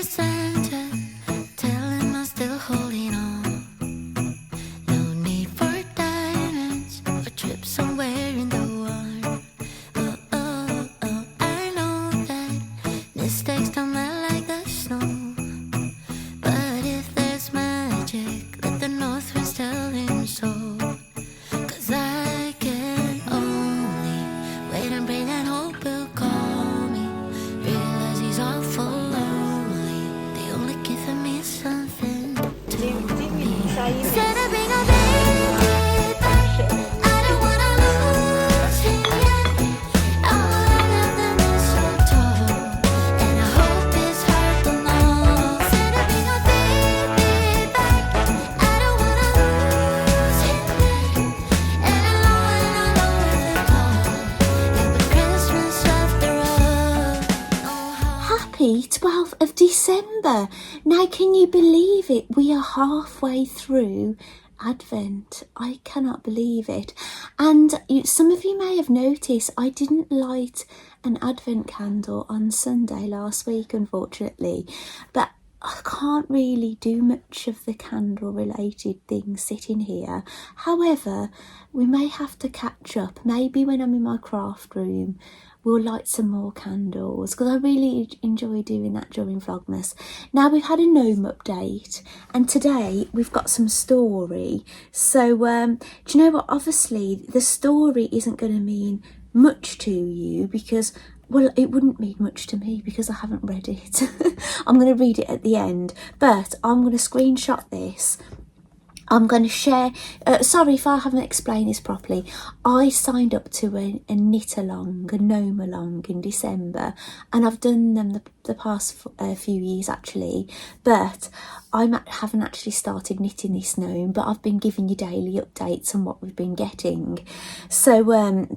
Santa, tell him I'm still holding on. No need for diamonds or trips somewhere in the water. Oh, oh, oh, I know that mistakes don't melt like the snow. But if there's magic, let the north winds tell him so. 'Cause I can only wait and pray that hope will call me. Realize he's awful lonely. The only gift for me is something to me. Said I bring a baby back. I don't wanna lose him yet. I wanna love the mistletoe, and I hope his heart will know. Said I bring a baby back. I don't wanna lose him yet. And I know if it all, it was Christmas after all. Oh, how Happy 12th of December. Now, can you believe it? We are halfway through Advent. I cannot believe it. And some of you may have noticed I didn't light an Advent candle on Sunday last week, unfortunately. But I can't really do much of the candle related things sitting here. However, we may have to catch up. Maybe when I'm in my craft room, we'll light some more candles, because I really enjoy doing that during Vlogmas. Now, we've had a gnome update, and today we've got some story. So, do you know what? Obviously, the story isn't going to mean much to you because, well, it wouldn't mean much to me because I haven't read it. I'm going to read it at the end, but I'm going to screenshot this. I'm going to share, sorry if I haven't explained this properly. I signed up to a knit along, a gnome along in December, and I've done them the past few years actually, but I haven't actually started knitting this gnome, but I've been giving you daily updates on what we've been getting. So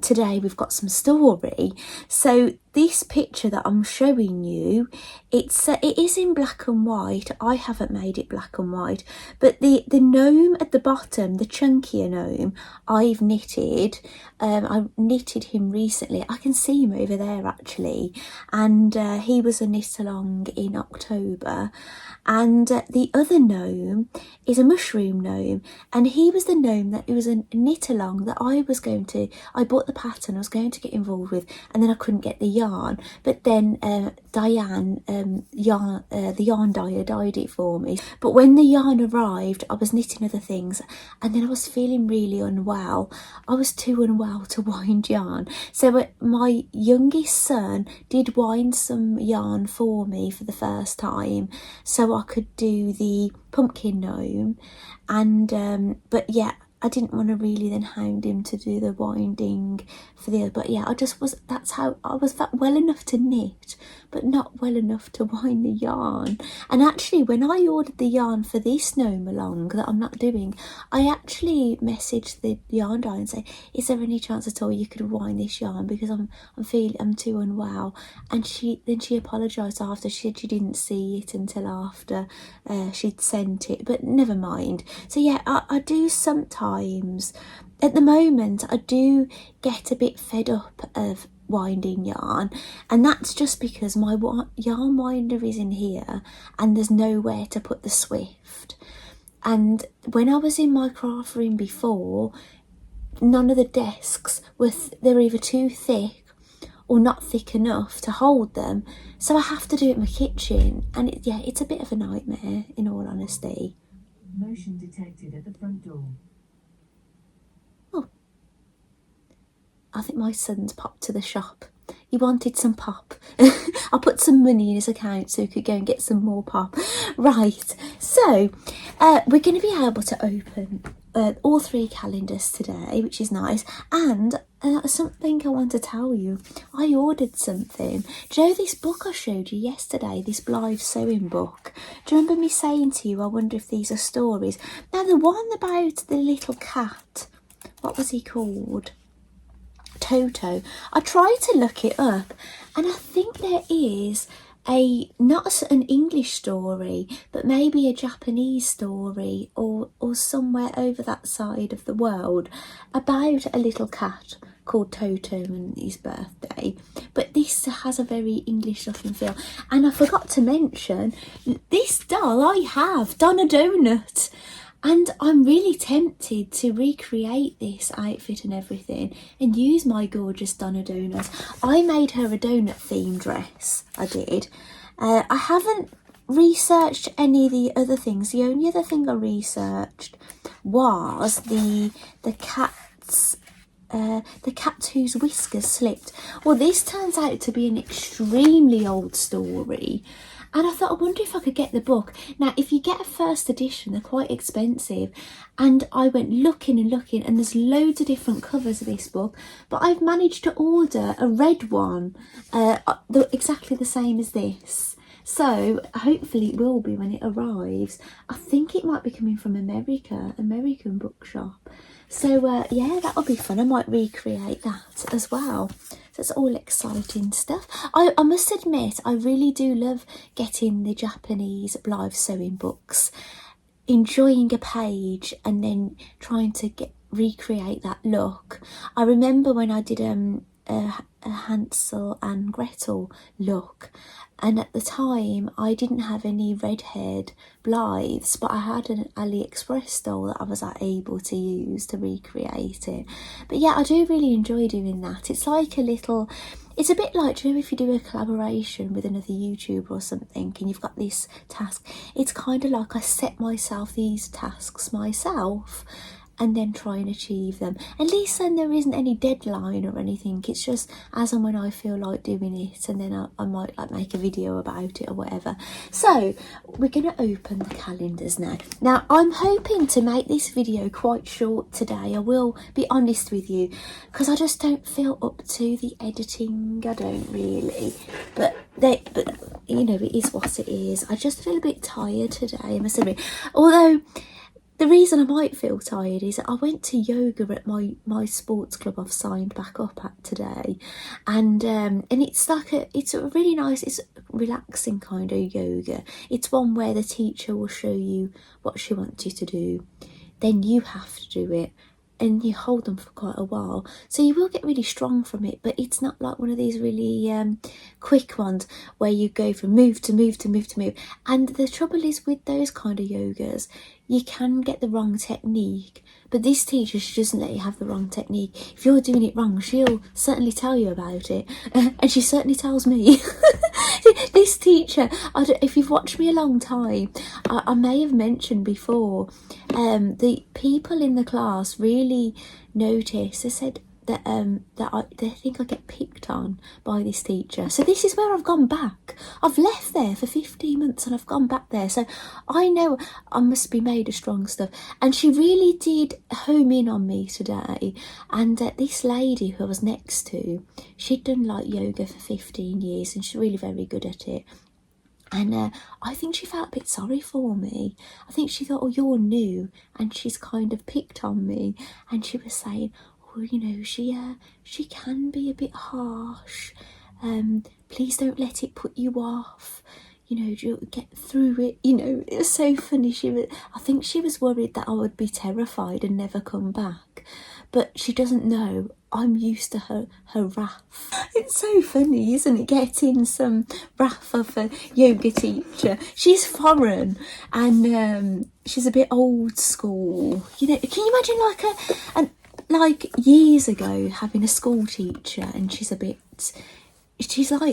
today we've got some story. So this picture that I'm showing you, it is in black and white. I haven't made it black and white, but the gnome at the bottom, the chunkier gnome, I've knitted. I knitted him recently. I can see him over there actually, and he was a knit along in October. And the other gnome is a mushroom gnome, and he was the gnome that it was a knit along that I bought the pattern, I was going to get involved with, and then I couldn't get the yarn. But then Diane, the yarn dyer, dyed it for me. But when the yarn arrived, I was knitting other things, and then I was feeling really unwell. I was too unwell to wind yarn. So my youngest son did wind some yarn for me for the first time, so I could do the pumpkin gnome. And but yeah, I didn't want to really then hound him to do the winding for the other, but yeah, that's how I was well enough to knit, but not well enough to wind the yarn. And actually, when I ordered the yarn for this gnome along that I'm not doing, I actually messaged the yarn dyer and say, is there any chance at all you could wind this yarn, because I'm too unwell. And she apologised after. She said she didn't see it until after she'd sent it, but never mind. So yeah, I do sometimes, at the moment, I do get a bit fed up of winding yarn, and that's just because my yarn winder is in here and there's nowhere to put the Swift. And when I was in my craft room before, none of the desks they're either too thick or not thick enough to hold them, so I have to do it in my kitchen, and it's a bit of a nightmare, in all honesty. Motion detected at the front door. Oh, I think my son's popped to the shop. He wanted some pop. I put some money in his account so he could go and get some more pop. Right, so we're going to be able to open all 3 calendars today, which is nice. And something I want to tell you, I ordered something. Do you know this book I showed you yesterday, this Blythe sewing book? Do you remember me saying to you, I wonder if these are stories? Now, the one about the little cat, what was he called? Toto. I tried to look it up, and I think there is not an English story, but maybe a Japanese story, or somewhere over that side of the world, about a little cat called Toto and his birthday. But this has a very English looking feel. And I forgot to mention, this doll I have, Donna Donut. And I'm really tempted to recreate this outfit and everything and use my gorgeous Donna Donut. I made her a donut theme dress, I did. I haven't researched any of the other things. The only other thing I researched was the cat's the cat whose whiskers slipped. Well, this turns out to be an extremely old story, and I thought, I wonder if I could get the book. Now, if you get a first edition, they're quite expensive, and I went looking and looking, and there's loads of different covers of this book, but I've managed to order a red one, exactly the same as this. So hopefully it will be when it arrives. I think it might be coming from American bookshop. So yeah, that'll be fun. I might recreate that as well. So it's all exciting stuff. I must admit, I really do love getting the Japanese live sewing books, enjoying a page and then trying to recreate that look. I remember when I did a Hansel and Gretel look, and at the time I didn't have any red-haired Blythes, but I had an AliExpress doll that I was able to use to recreate it. But yeah, I do really enjoy doing that. It's like it's a bit like, you know, if you do a collaboration with another YouTuber or something and you've got this task, it's kind of like I set myself these tasks myself and then try and achieve them. At least then there isn't any deadline or anything. It's just as and when I feel like doing it, and then I might like make a video about it or whatever. So we're going to open the calendars now. Now, I'm hoping to make this video quite short today. I will be honest with you, because I just don't feel up to the editing. I don't really. But you know, it is what it is. I just feel a bit tired today, I must admit. Although the reason I might feel tired is that I went to yoga at my sports club I've signed back up at today, and it's like it's a really nice, it's relaxing kind of yoga. It's one where the teacher will show you what she wants you to do, then you have to do it, and you hold them for quite a while, so you will get really strong from it. But it's not like one of these really quick ones where you go from move to move to move to move. And the trouble is with those kind of yogas, you can get the wrong technique, but this teacher, she doesn't let you have the wrong technique. If you're doing it wrong, she'll certainly tell you about it, and she certainly tells me. This teacher, if you've watched me a long time, I may have mentioned before, the people in the class really notice. They said that they think I get picked on by this teacher. So this is where I've gone back. I've left there for 15 months and I've gone back there. So I know I must be made of strong stuff. And she really did home in on me today. And this lady who I was next to, she'd done like yoga for 15 years and she's really very good at it. And I think she felt a bit sorry for me. I think she thought, oh, you're new, and she's kind of picked on me. And she was saying, well, you know, she can be a bit harsh. Please don't let it put you off. You know, you'll get through it. You know, it was so funny. I think she was worried that I would be terrified and never come back. But she doesn't know I'm used to her wrath. It's so funny, isn't it? Getting some wrath of a yoga teacher. She's foreign and she's a bit old school. You know, can you imagine like years ago having a school teacher and she's like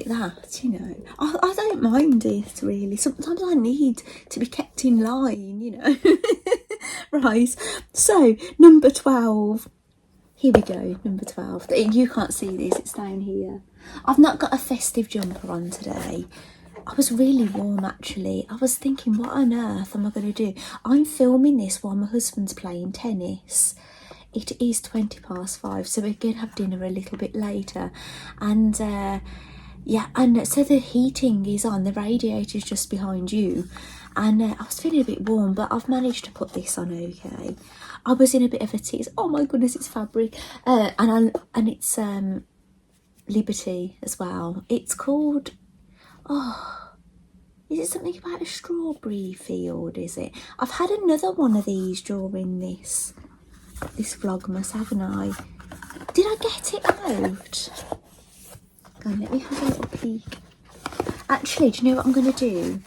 that, you know. I don't mind it really. Sometimes I need to be kept in line, you know. Right, so number 12. Here we go, number 12. You can't see this, it's down here. I've not got a festive jumper on today. I was really warm actually. I was thinking, what on earth am I going to do? I'm filming this while my husband's playing tennis. It is 5:20, so we're going to have dinner a little bit later. And yeah, and so the heating is on, the radiator's just behind you. And I was feeling a bit warm, but I've managed to put this on okay. I was in a bit of a tease. Oh my goodness, it's fabric. And it's Liberty as well. It's called, is it something about a strawberry field, is it? I've had another one of these during this Vlogmas, haven't I? Did I get it out? Go on, let me have a little peek. Actually, do you know what I'm going to do?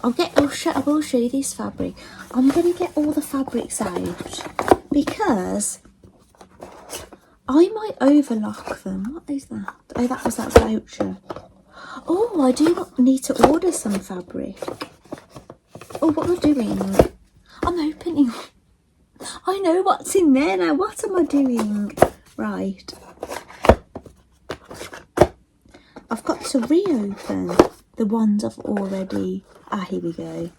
I will show you this fabric. I'm going to get all the fabrics out because I might overlock them. What is that? Oh, that was that voucher. Oh, I do need to order some fabric. Oh, what am I doing? I'm opening. I know what's in there now. What am I doing? Right. I've got to reopen the ones I've already... Ah, here we go.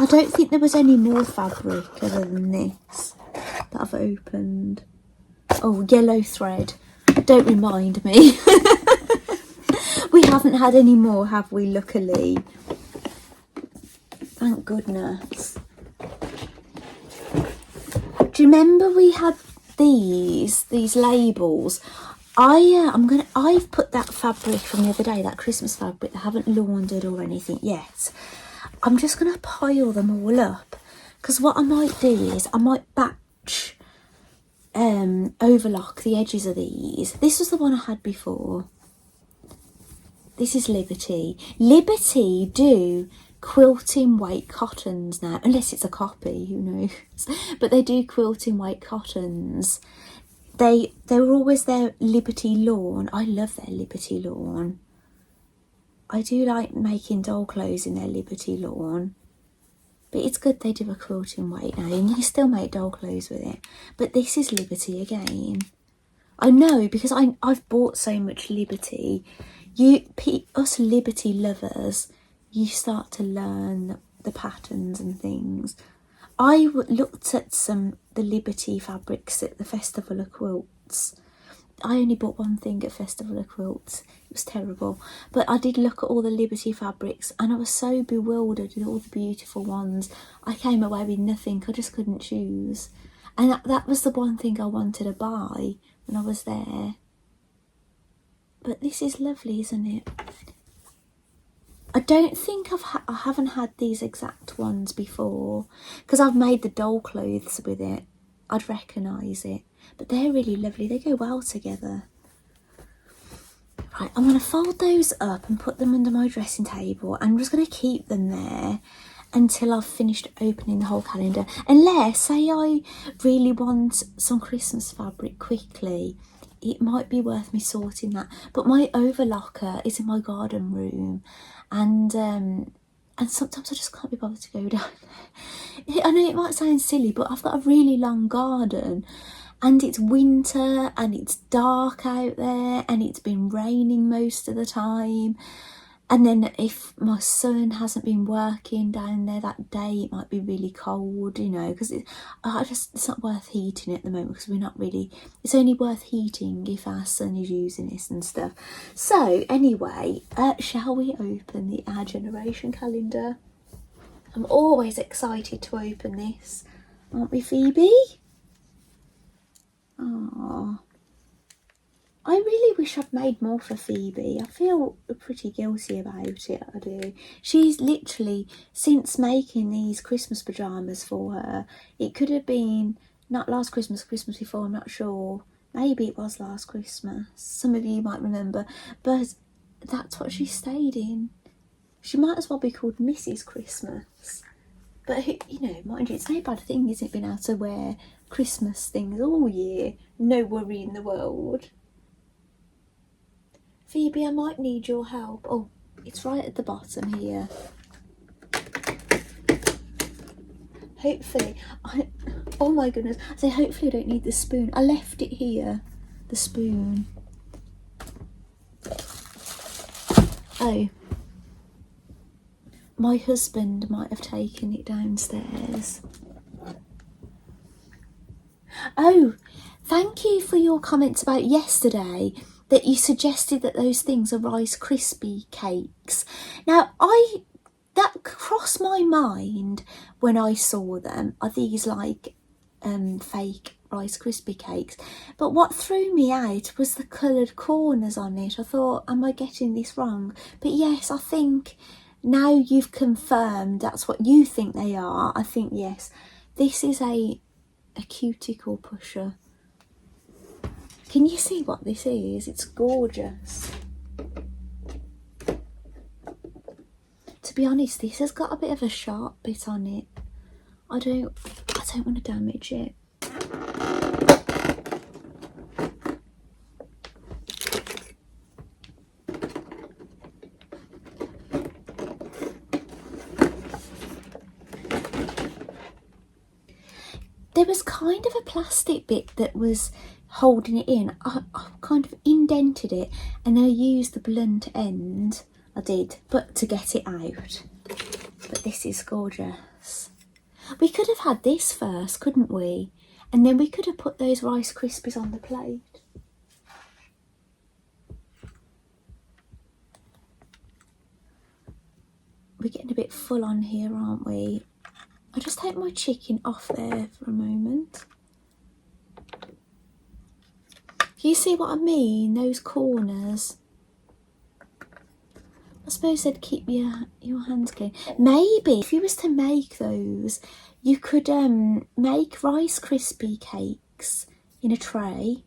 I don't think there was any more fabric other than this that I've opened. Oh, yellow thread. Don't remind me. We haven't had any more, have we, luckily? Thank goodness. Do you remember we had these labels? I've put that fabric from the other day, that Christmas fabric, I haven't laundered or anything yet. I'm just going to pile them all up, because what I might do is I might batch overlock the edges of these. This was the one I had before. This is Liberty. Liberty do quilting weight cottons now, unless it's a copy, who knows. But they do quilting weight cottons. They were always their Liberty lawn. I love their Liberty lawn. I do like making doll clothes in their Liberty lawn. But it's good they do a quilting weight now, and you can still make doll clothes with it. But this is Liberty again. I know, because I've bought so much Liberty. Us Liberty lovers, you start to learn the patterns and things. I looked at the Liberty fabrics at the Festival of Quilts. I only bought one thing at Festival of Quilts. It was terrible. But I did look at all the Liberty fabrics and I was so bewildered with all the beautiful ones. I came away with nothing. I just couldn't choose. And that was the one thing I wanted to buy when I was there. But this is lovely, isn't it? I don't think I haven't had these exact ones before, because I've made the doll clothes with it. I'd recognise it. But they're really lovely. They go well together. Right, I'm going to fold those up and put them under my dressing table. I'm just going to keep them there until I've finished opening the whole calendar. Unless, say I really want some Christmas fabric quickly, it might be worth me sorting that. But my overlocker is in my garden room, and sometimes I just can't be bothered to go down there. I know it might sound silly, but I've got a really long garden, and it's winter and it's dark out there and it's been raining most of the time. And then if my son hasn't been working down there that day, it might be really cold, you know, because it's not worth heating at the moment, because we're not really, it's only worth heating if our son is using this and stuff. So anyway, shall we open the Our Generation calendar? I'm always excited to open this, aren't we, Phoebe? Aww. I really wish I'd made more for Phoebe. I feel pretty guilty about it, I do. She's literally, since making these Christmas pyjamas for her, it could have been, not last Christmas, Christmas before, I'm not sure. Maybe it was last Christmas. Some of you might remember. But that's what she stayed in. She might as well be called Mrs. Christmas. But, you know, mind you, it's no bad thing, isn't it, being able to wear Christmas things all year. No worry in the world. Phoebe, I might need your help. Oh, it's right at the bottom here. Hopefully, oh my goodness. I say hopefully I don't need the spoon. I left it here, the spoon. Oh, my husband might have taken it downstairs. Oh, thank you for your comments about yesterday, that you suggested that those things are Rice Krispie cakes. Now, that crossed my mind when I saw them. Are these like fake Rice Krispie cakes? But what threw me out was the coloured corners on it. I thought, am I getting this wrong? But yes, I think now you've confirmed that's what you think they are. I think, yes, this is a a cuticle pusher. Can you see what this is? It's gorgeous. To be honest, this has got a bit of a sharp bit on it. I don't want to damage it. There was kind of a plastic bit that was holding it in. I kind of indented it and then I used the blunt end. I did, but to get it out. But this is gorgeous. We could have had this first, couldn't we? And then we could have put those Rice Krispies on the plate. We're getting a bit full on here, aren't we? I'll just take my chicken off there for a moment. You see what I mean? Those corners. I suppose they'd keep your hands clean. Maybe if you was to make those, you could make Rice Krispie cakes in a tray,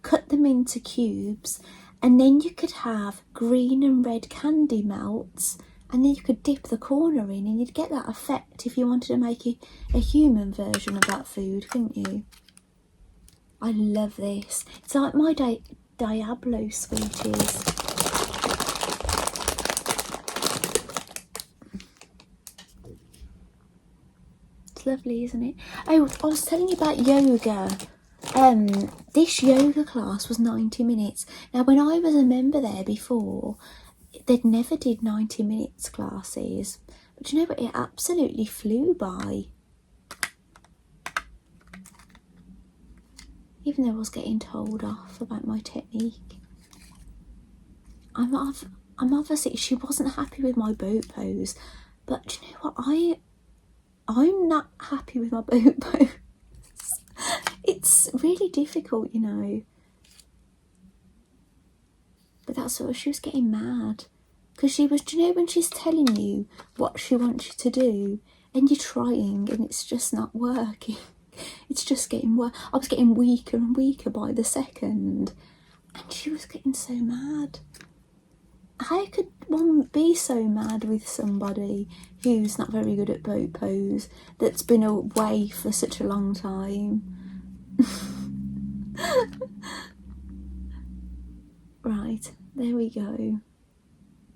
cut them into cubes, and then you could have green and red candy melts, and then you could dip the corner in and you'd get that effect if you wanted to make a human version of that food, couldn't you? I love this. It's like my Diablo sweeties. It's lovely, isn't it? Oh, I was telling you about yoga. This yoga class was 90 minutes. Now, when I was a member there before, they'd never did 90 minutes classes. But you know what? It absolutely flew by. Even though I was getting told off about my technique. I'm obviously, she wasn't happy with my boat pose. But do you know what? I'm not happy with my boat pose. It's really difficult, you know. But that's what she was getting mad. Because she was, do you know when she's telling you what she wants you to do and you're trying and it's just not working? It's just getting worse. I was getting weaker and weaker by the second. And she was getting so mad. How could one be so mad with somebody who's not very good at boat pose, that's been away for such a long time? Right, there we go.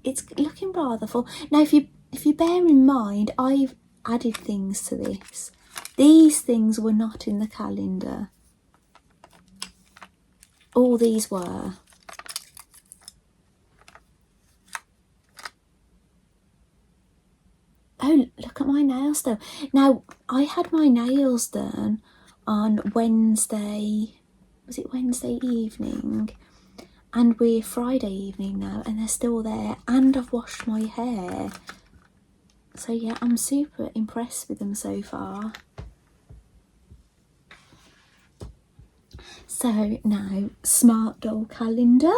It's looking rather full. Now, if you bear in mind, I've added things to this. These things were not in the calendar. All these were. Oh, look at my nails though. Now, I had my nails done on Wednesday. Was it Wednesday evening? And we're Friday evening now and they're still there. And I've washed my hair. So yeah, I'm super impressed with them so far. So now, smart doll calendar.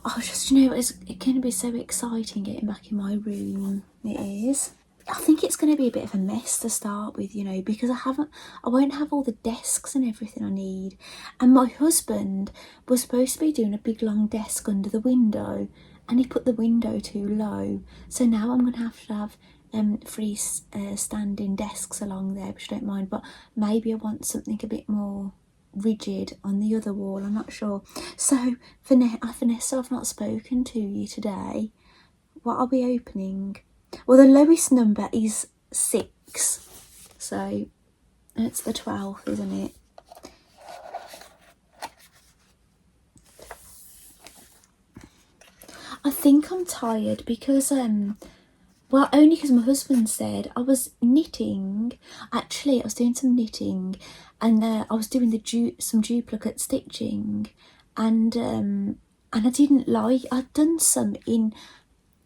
Oh, just, you know, it's going to be so exciting getting back in my room. It is. I think it's going to be a bit of a mess to start with, you know, because I won't have all the desks and everything I need. And my husband was supposed to be doing a big long desk under the window and he put the window too low. So now I'm going to have free standing desks along there, which I don't mind, but maybe I want something a bit more rigid on the other wall. I'm not sure. So Vanessa, I've not spoken to you today. What are we opening? Well, the lowest number is 6, so it's the 12th, isn't it? I think I'm tired because well, only because my husband said I was knitting. Actually, I was doing some knitting, and I was doing some duplicate stitching, and I didn't like. I'd done some in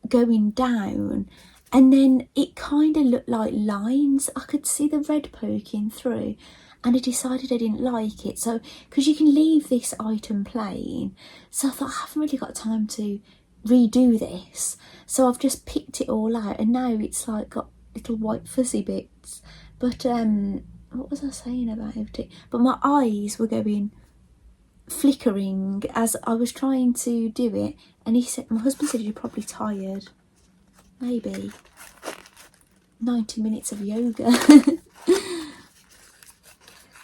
going down, and then it kind of looked like lines. I could see the red poking through, and I decided I didn't like it. So, because you can leave this item plain, so I thought I haven't really got time to redo this, so I've just picked it all out and now it's like got little white fuzzy bits. But what was I saying about it? But my eyes were going flickering as I was trying to do it, and he said, my husband said, you're probably tired. Maybe 90 minutes of yoga.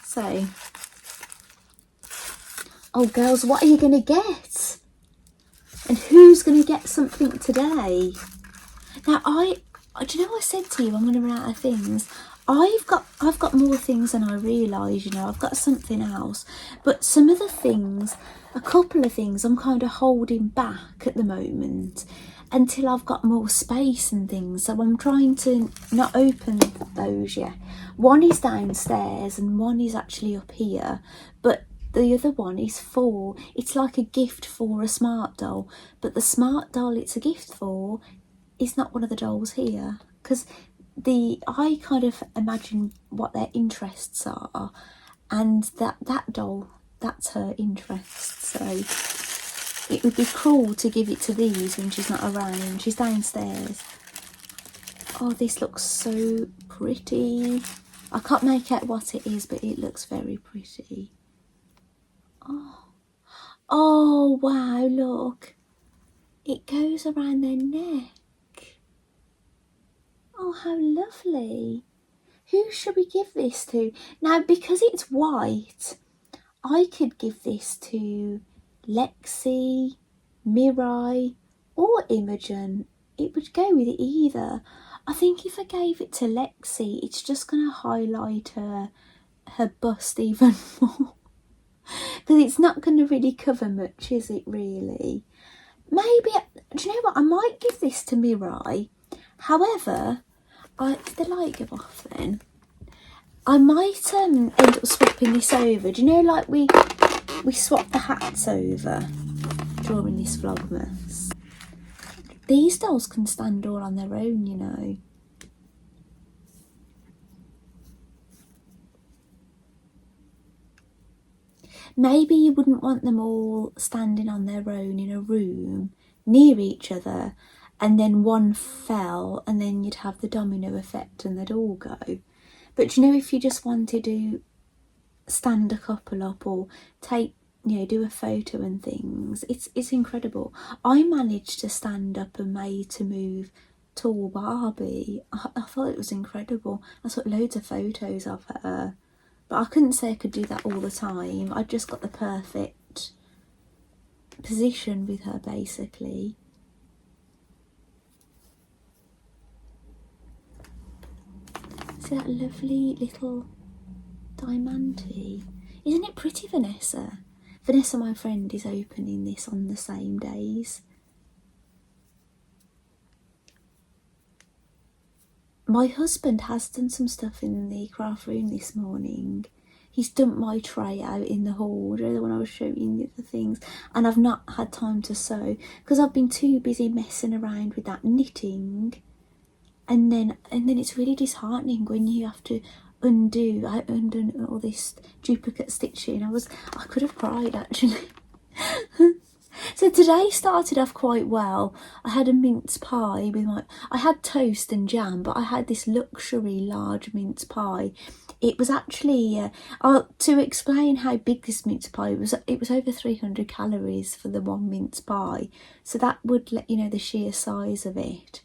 So, oh girls, what are you going to get? And who's going to get something today? Now, do you know what I said to you? I'm going to run out of things. I've got more things than I realise, you know. I've got something else. But some of the things, a couple of things, I'm kind of holding back at the moment until I've got more space and things. So I'm trying to not open those yet. One is downstairs and one is actually up here. But the other one is for, it's like a gift for a smart doll. But the smart doll it's a gift for is not one of the dolls here. Because I kind of imagine what their interests are. And that doll, that's her interest. So it would be cruel to give it to these when she's not around. She's downstairs. Oh, this looks so pretty. I can't make out what it is, but it looks very pretty. Oh wow, look. It goes around their neck. Oh, how lovely. Who should we give this to? Now, because it's white, I could give this to Lexi, Mirai, or Imogen. It would go with either. I think if I gave it to Lexi, it's just going to highlight her bust even more. Because it's not going to really cover much, is it really? Maybe, do you know what? I might give this to Mirai. However, if the light go off then, I might end up swapping this over. Do you know, like we swapped the hats over during this Vlogmas. These dolls can stand all on their own, you know. Maybe you wouldn't want them all standing on their own in a room near each other, and then one fell and then you'd have the domino effect and they'd all go. But you know, if you just wanted to stand a couple up or take, you know, do a photo and things, it's incredible. I managed to stand up a Made to Move tall Barbie. I thought it was incredible. I took loads of photos of her, but I couldn't say I could do that all the time. I just got the perfect position with her, basically. See that lovely little diamante? Isn't it pretty, Vanessa? Vanessa, my friend, is opening this on the same days. My husband has done some stuff in the craft room this morning. He's dumped my tray out in the hall, you know, when I was showing you the things, and I've not had time to sew because I've been too busy messing around with that knitting. And then it's really disheartening when you have to undo. I undone all this duplicate stitching. I could have cried actually. So today started off quite well. I had a mince pie with I had toast and jam, but I had this luxury large mince pie. It was actually, to explain how big this mince pie was, it was over 300 calories for the one mince pie. So that would let you know the sheer size of it.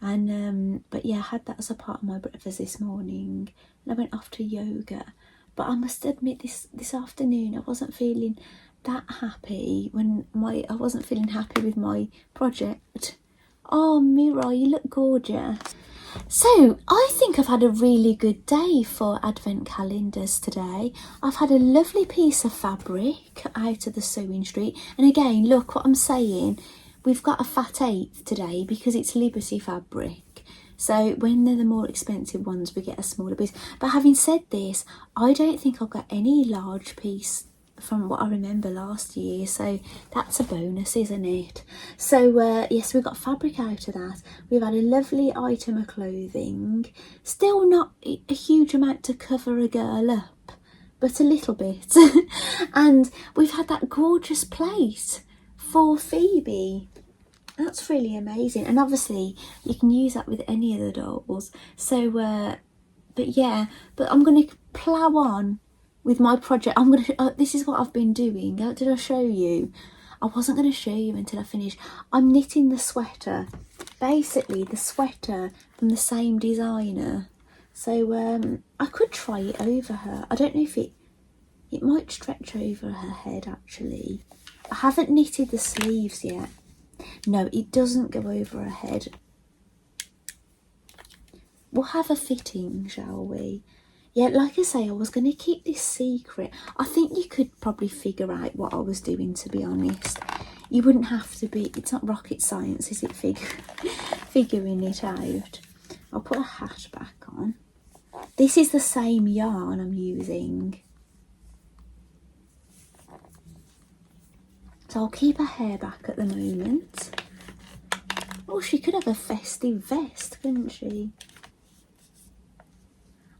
And but yeah, I had that as a part of my breakfast this morning, and I went off to yoga. But I must admit, this afternoon I wasn't feeling that happy I wasn't feeling happy with my project. Oh, Mira, you look gorgeous. So I think I've had a really good day for advent calendars today. I've had a lovely piece of fabric out of the sewing street, and again, look what I'm saying, we've got a fat eighth today because it's Liberty fabric. So when they're the more expensive ones, we get a smaller piece. But having said this, I don't think I've got any large piece from what I remember last year, so that's a bonus, isn't it? So yes, we got fabric out of that. We've had a lovely item of clothing, still not a huge amount to cover a girl up, but a little bit. And we've had that gorgeous plate for Phoebe. That's really amazing, and obviously you can use that with any of the dolls. So But yeah, but I'm going to plough on with my project. I'm going to, this is what I've been doing. Did I show you? I wasn't going to show you until I finished. I'm knitting the sweater. Basically, the sweater from the same designer. So I could try it over her. I don't know if it might stretch over her head actually. I haven't knitted the sleeves yet. No, it doesn't go over her head. We'll have a fitting, shall we? Yeah, like I say, I was going to keep this secret. I think you could probably figure out what I was doing, to be honest. You wouldn't have to be, it's not rocket science, is it, figuring it out. I'll put a hat back on. This is the same yarn I'm using. So I'll keep her hair back at the moment. Oh, she could have a festive vest, couldn't she?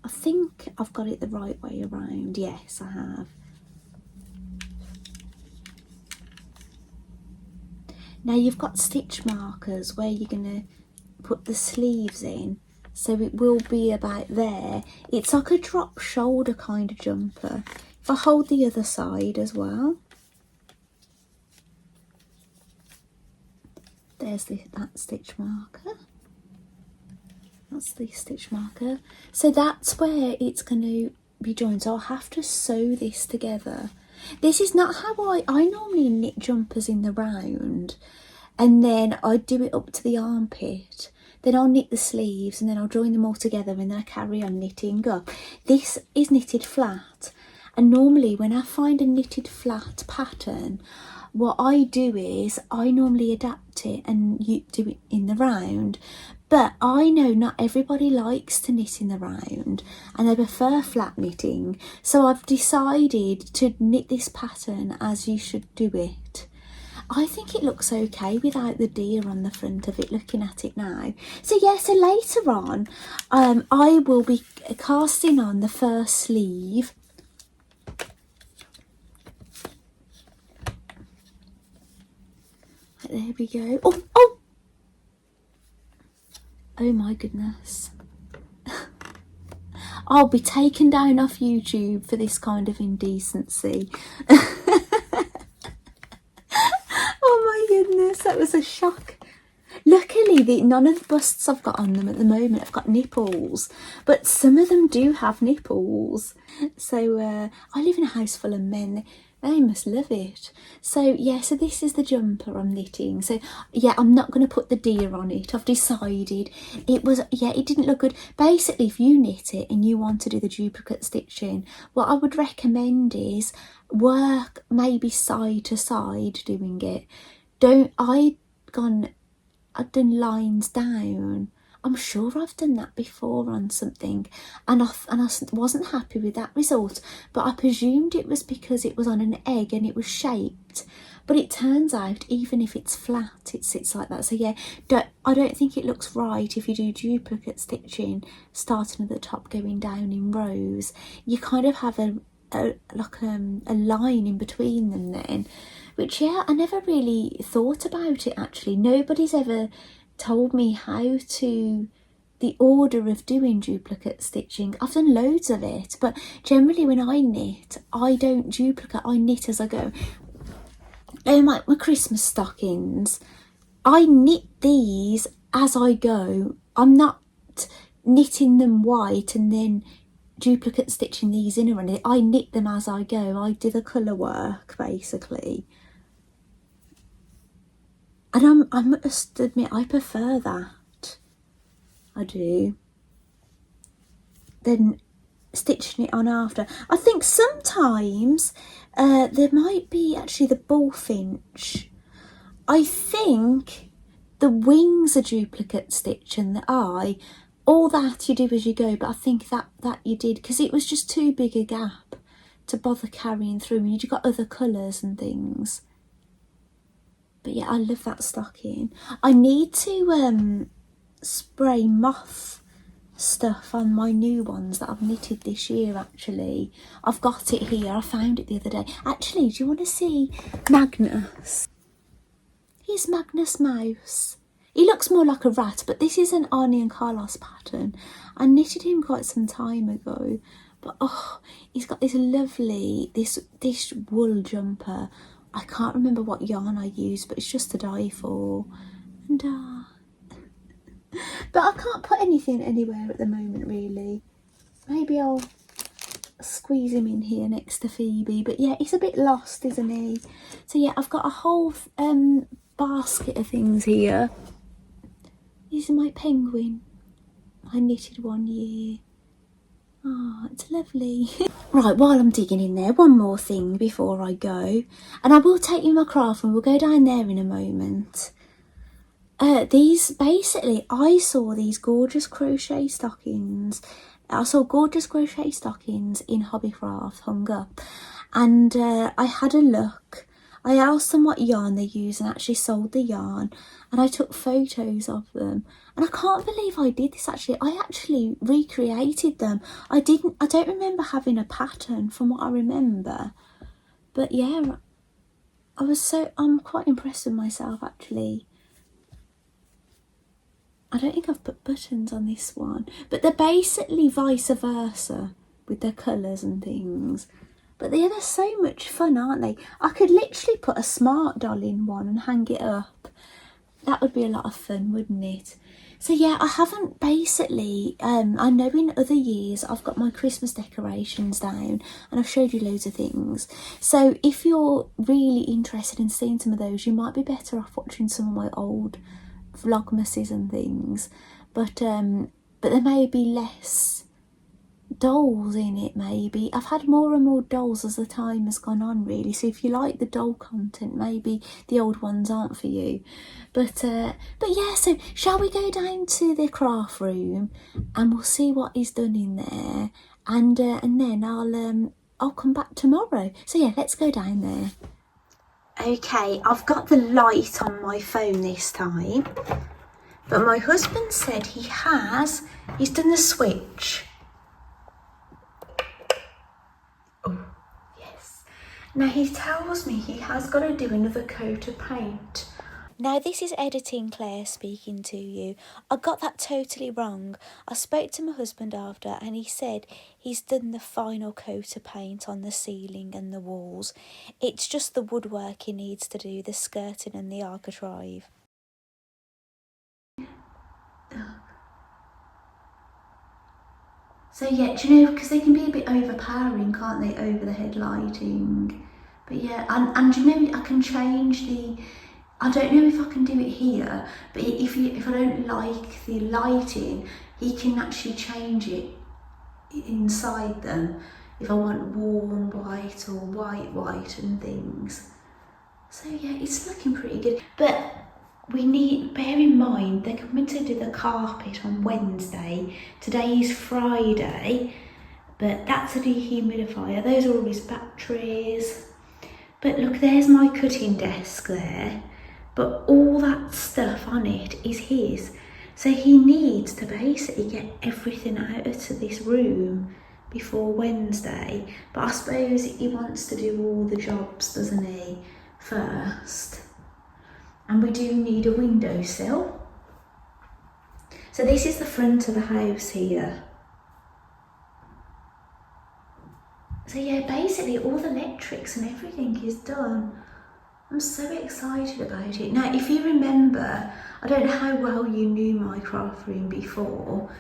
I think I've got it the right way around. Yes, I have. Now you've got stitch markers where you're going to put the sleeves in. So it will be about there. It's like a drop shoulder kind of jumper. If I hold the other side as well. There's that stitch marker. That's the stitch marker. So that's where it's going to be joined. So I'll have to sew this together. This is not how I normally knit jumpers in the round. And then I do it up to the armpit. Then I'll knit the sleeves and then I'll join them all together and then I carry on knitting up. This is knitted flat. And normally when I find a knitted flat pattern, what I do is I normally adapt it and you do it in the round. But I know not everybody likes to knit in the round and they prefer flat knitting. So I've decided to knit this pattern as you should do it. I think it looks okay without the deer on the front of it, looking at it now. So yeah, so later on, I will be casting on the first sleeve. There we go. Oh, oh! Oh my goodness. I'll be taken down off YouTube for this kind of indecency. Oh my goodness, that was a shock. Luckily, none of the busts I've got on them at the moment have got nipples, but some of them do have nipples. So I live in a house full of men. They must love it. So yeah, so this is the jumper I'm knitting. So yeah, I'm not going to put the deer on it. I've decided it didn't look good. Basically, if you knit it and you want to do the duplicate stitching, what I would recommend is work maybe side to side doing it. I've done lines down. I'm sure I've done that before on something and I wasn't happy with that result, but I presumed it was because it was on an egg and it was shaped, but it turns out even if it's flat it sits like that. So yeah, I don't think it looks right if you do duplicate stitching starting at the top going down in rows. You kind of have a line in between them then, which yeah, I never really thought about it actually. Nobody's ever told me the order of doing duplicate stitching. I've done loads of it, but generally when I knit, I don't duplicate, I knit as I go. Like my Christmas stockings, I knit these as I go. I'm not knitting them white and then duplicate stitching these in or anything. I knit them as I go. I do the colour work basically. And I must admit, I prefer that. I do. Then stitching it on after. I think sometimes there might be actually the bullfinch. I think the wings are duplicate stitch and the eye. All that you do as you go, but I think that you did because it was just too big a gap to bother carrying through. And you've got other colours and things. But yeah, I love that stocking. I need to spray moth stuff on my new ones that I've knitted this year actually. I've got it here. I found it the other day. Actually, do you want to see Magnus? Here's Magnus Mouse. He looks more like a rat, but this is an Arnie and Carlos pattern. I knitted him quite some time ago, but oh, he's got this lovely, this wool jumper. I can't remember what yarn I used, but it's just to die for. And but I can't put anything anywhere at the moment, really. Maybe I'll squeeze him in here next to Phoebe, but yeah, he's a bit lost, isn't he? So yeah, I've got a whole basket of things here. This is my penguin. I knitted 1 year. Oh, it's lovely. Right, while I'm digging in there, one more thing before I go. And I will take you my craft and we'll go down there in a moment. These, basically, I saw these gorgeous crochet stockings. I saw gorgeous crochet stockings in Hobbycraft hung up. And I had a look. I asked them what yarn they use and actually sold the yarn, and I took photos of them, and I can't believe I did this. I actually recreated them. I don't remember having a pattern from what I remember, but yeah, I'm quite impressed with myself actually. I don't think I've put buttons on this one, but they're basically vice versa with their colours and things. But they're so much fun, aren't they? I could literally put a smart doll in one and hang it up. That would be a lot of fun, wouldn't it? So yeah, I haven't basically, I know in other years I've got my Christmas decorations down and I've showed you loads of things. So if you're really interested in seeing some of those, you might be better off watching some of my old Vlogmases and things. But there may be less dolls in it, maybe. I've had more and more dolls as the time has gone on, really. So if you like the doll content, maybe the old ones aren't for you. But yeah, so shall we go down to the craft room and we'll see what is done in there, and then I'll come back tomorrow. So yeah, let's go down there. Okay, I've got the light on my phone this time, but my husband said he's done the switch. Now he tells me he has got to do another coat of paint. Now this is Editing Claire speaking to you. I got that totally wrong. I spoke to my husband after and he said he's done the final coat of paint on the ceiling and the walls. It's just the woodwork he needs to do, the skirting and the architrave. So yeah, do you know, because they can be a bit overpowering, can't they, over the head lighting? But yeah, and you know, I can change I don't know if I can do it here, but if I don't like the lighting, he can actually change it inside them if I want warm white or white and things. So yeah, it's looking pretty good. But bear in mind, they're coming to do the carpet on Wednesday. Today is Friday, but that's a dehumidifier. Those are all his batteries. But look, there's my cutting desk there, but all that stuff on it is his. So he needs to basically get everything out of this room before Wednesday. But I suppose he wants to do all the jobs, doesn't he, first? And we do need a windowsill. So this is the front of the house here. So yeah, basically all the electrics and everything is done. I'm so excited about it. Now, if you remember, I don't know how well you knew my craft room before,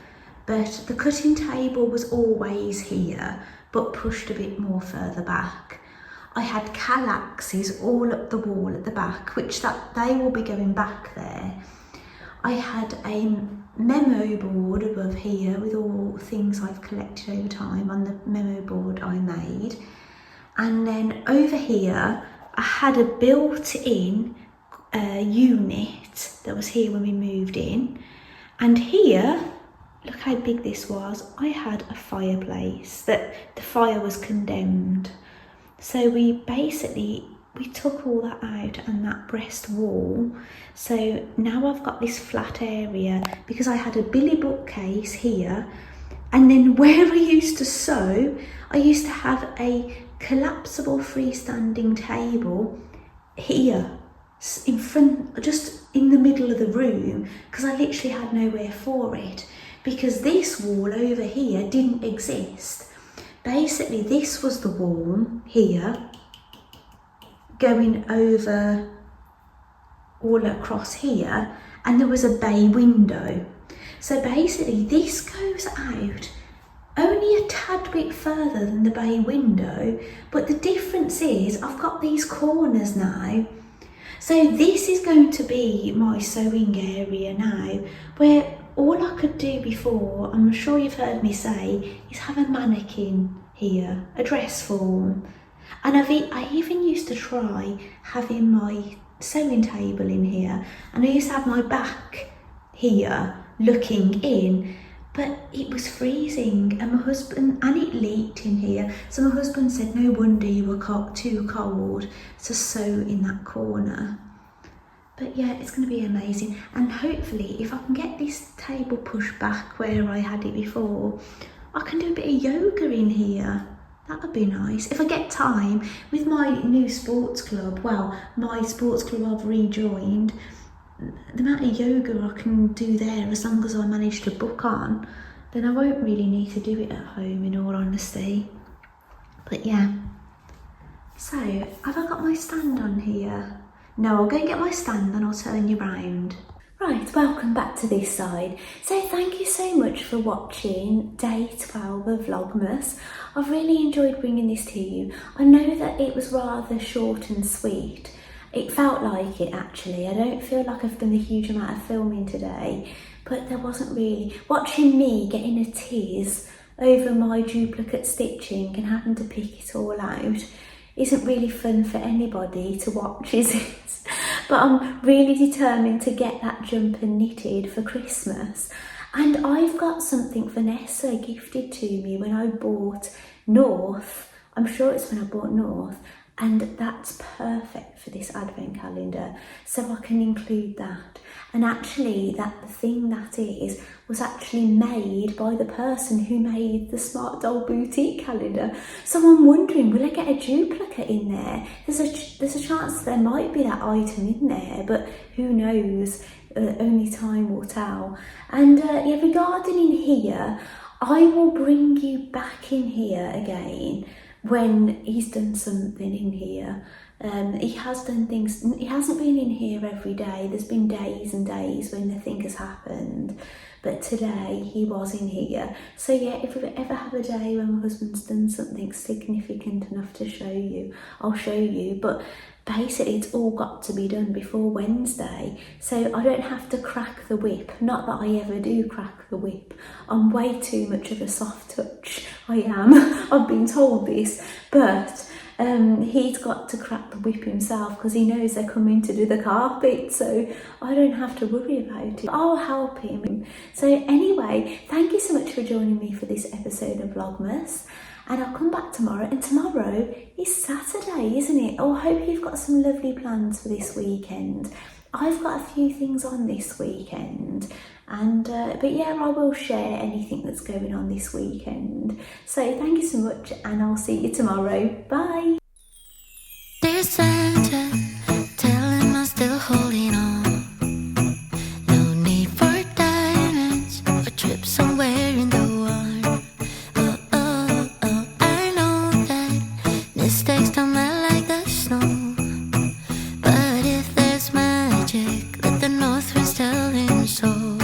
but the cutting table was always here, but pushed a bit more further back. I had cal axes all up the wall at the back, which they will be going back there. I had a memo board above here with all things I've collected over time on the memo board I made. And then over here, I had a built-in unit that was here when we moved in. And here, look how big this was. I had a fireplace that the fire was condemned. So we took all that out and that breast wall. So now I've got this flat area because I had a billy bookcase here. And then where I used to sew, I used to have a collapsible freestanding table here. in front, just in the middle of the room, because I literally had nowhere for it, because this wall over here didn't exist. Basically, this was the wall here, going over all across here, and there was a bay window. So basically this goes out only a tad bit further than the bay window, but the difference is I've got these corners now. So this is going to be my sewing area now, where all I could do before, I'm sure you've heard me say, is have a mannequin here, a dress form. And I even used to try having my sewing table in here, and I used to have my back here looking in, but it was freezing, and my husband, and it leaked in here, so my husband said no wonder you were too cold to sew in that corner. But yeah, it's going to be amazing, and hopefully if I can get this table pushed back where I had it before, I can do a bit of yoga in here. That would be nice. If I get time with my new sports club, well, my sports club I've rejoined, the amount of yoga I can do there, as long as I manage to book on, then I won't really need to do it at home, in all honesty. But yeah. So, have I got my stand on here? No, I'll go and get my stand and I'll turn you round. Right, welcome back to this side. So thank you so much for watching day 12 of Vlogmas. I've really enjoyed bringing this to you. I know that it was rather short and sweet. It felt like it actually. I don't feel like I've done a huge amount of filming today, but there wasn't really. Watching me getting a tiz over my duplicate stitching and having to pick it all out isn't really fun for anybody to watch, is it? But I'm really determined to get that jumper knitted for Christmas. And I've got something Vanessa gifted to me when I bought North. I'm sure it's when I bought North. And that's perfect for this advent calendar, so I can include that. And actually the thing that is was actually made by the person who made the Smart Doll Boutique calendar. So I'm wondering, will I get a duplicate in there? There's a chance there might be that item in there, but who knows, only time will tell. And yeah, regarding in here, I will bring you back in here again when he's done something in here. He has done things, he hasn't been in here every day. There's been days and days when nothing has happened, but today he was in here. So yeah, if we ever have a day when my husband's done something significant enough to show you, I'll show you. But basically it's all got to be done before Wednesday, so I don't have to crack the whip. Not that I ever do crack the whip. I'm way too much of a soft touch, I am. I've been told this, but he's got to crack the whip himself because he knows they're coming to do the carpet, so I don't have to worry about it. I'll help him. So anyway, thank you so much for joining me for this episode of Vlogmas, and I'll come back tomorrow. And tomorrow is Saturday, isn't it? Oh, I hope you've got some lovely plans for this weekend. I've got a few things on this weekend, and but yeah, I will share anything that's going on this weekend. So thank you so much, and I'll see you tomorrow. Bye.